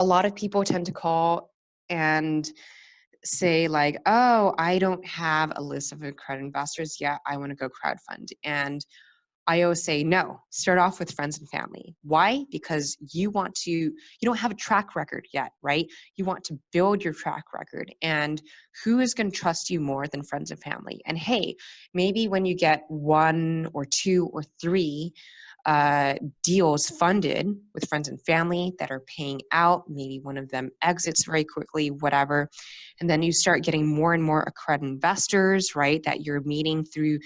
a lot of people tend to call and say like, oh, I don't have a list of accredited investors yet. I want to go crowdfund. And I always say, no, start off with friends and family. Why? Because you don't have a track record yet, right? You want to build your track record, and who is going to trust you more than friends and family? And hey, maybe when you get one or two or three deals funded with friends and family that are paying out, maybe one of them exits very quickly, whatever. And then you start getting more and more accredited investors, right? That you're meeting through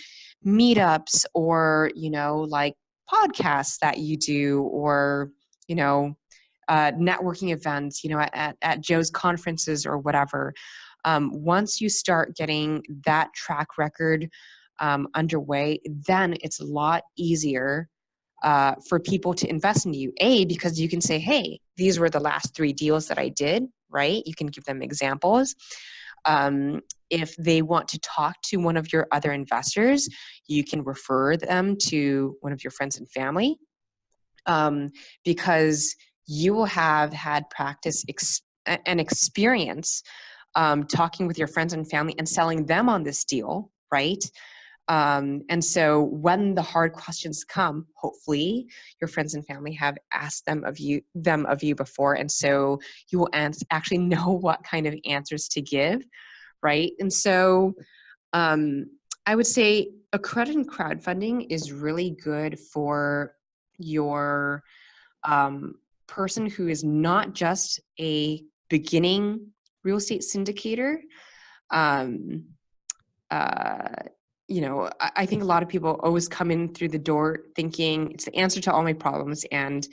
meetups or, like podcasts that you do, or, networking events, at Joe's conferences or whatever. Once you start getting that track record underway, then it's a lot easier for people to invest in you. Because you can say, hey, these were the last 3 deals that I did, right? You can give them examples. If they want to talk to one of your other investors, you can refer them to one of your friends and family, because you will have had practice and experience talking with your friends and family and selling them on this deal, right? And so when the hard questions come, hopefully your friends and family have asked them of you before. And so you will actually know what kind of answers to give, right? And so I would say accredited crowdfunding is really good for your person who is not just a beginning real estate syndicator. I think a lot of people always come in through the door thinking it's the answer to all my problems, and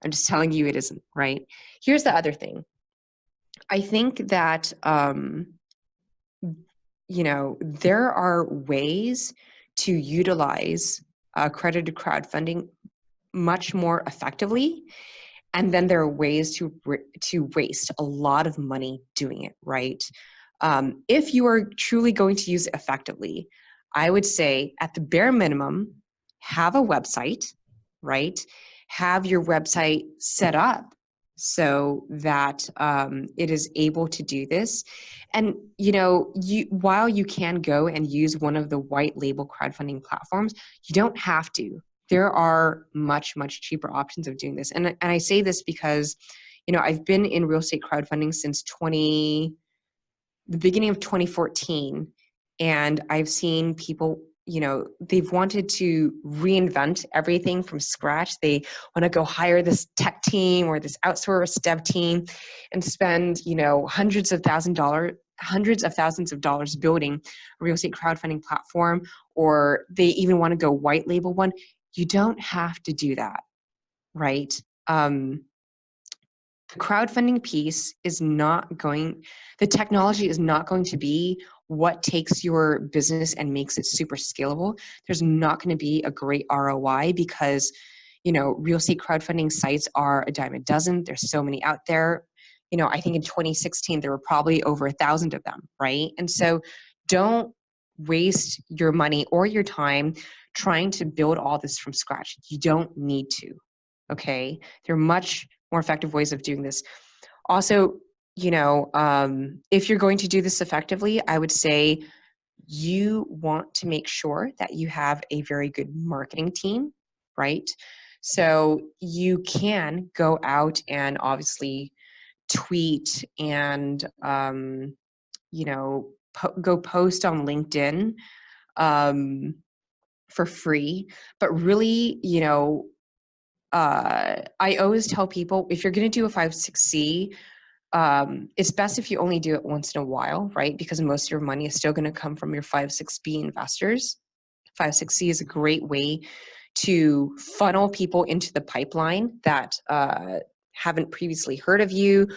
I'm just telling you it isn't, right? Here's the other thing. I think that, there are ways to utilize accredited crowdfunding much more effectively. And then there are ways to waste a lot of money doing it, right? If you are truly going to use it effectively, I would say at the bare minimum, have a website, right? Have your website set up so that it is able to do this. And, while you can go and use one of the white label crowdfunding platforms, you don't have to. There are much, much cheaper options of doing this. And I say this because, I've been in real estate crowdfunding since the beginning of 2014. And I've seen people, they've wanted to reinvent everything from scratch. They want to go hire this tech team or this outsourced dev team and spend, hundreds of thousands of dollars building a real estate crowdfunding platform, or they even want to go white label one. You don't have to do that, right? The crowdfunding piece the technology is not going to be what takes your business and makes it super scalable. There's not going to be a great ROI because, real estate crowdfunding sites are a dime a dozen. There's so many out there. I think in 2016, there were probably over 1,000 of them, right? And so don't waste your money or your time trying to build all this from scratch. You don't need to, okay? There are much more effective ways of doing this. Also, if you're going to do this effectively, I would say you want to make sure that you have a very good marketing team, right? So you can go out and obviously tweet and, go post on LinkedIn for free. But really, I always tell people, if you're going to do a 5-6C, it's best if you only do it once in a while, right? Because most of your money is still going to come from your 5-6B investors. 5-6C is a great way to funnel people into the pipeline that haven't previously heard of you.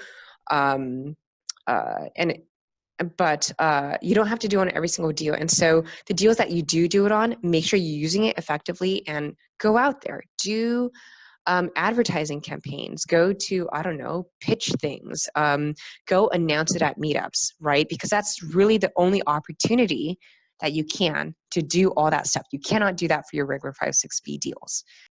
But you don't have to do it on every single deal. And so the deals that you do it on, make sure you're using it effectively and go out there. Do advertising campaigns, go to, pitch things, go announce it at meetups, right? Because that's really the only opportunity that you can to do all that stuff. You cannot do that for your regular 5-6B deals.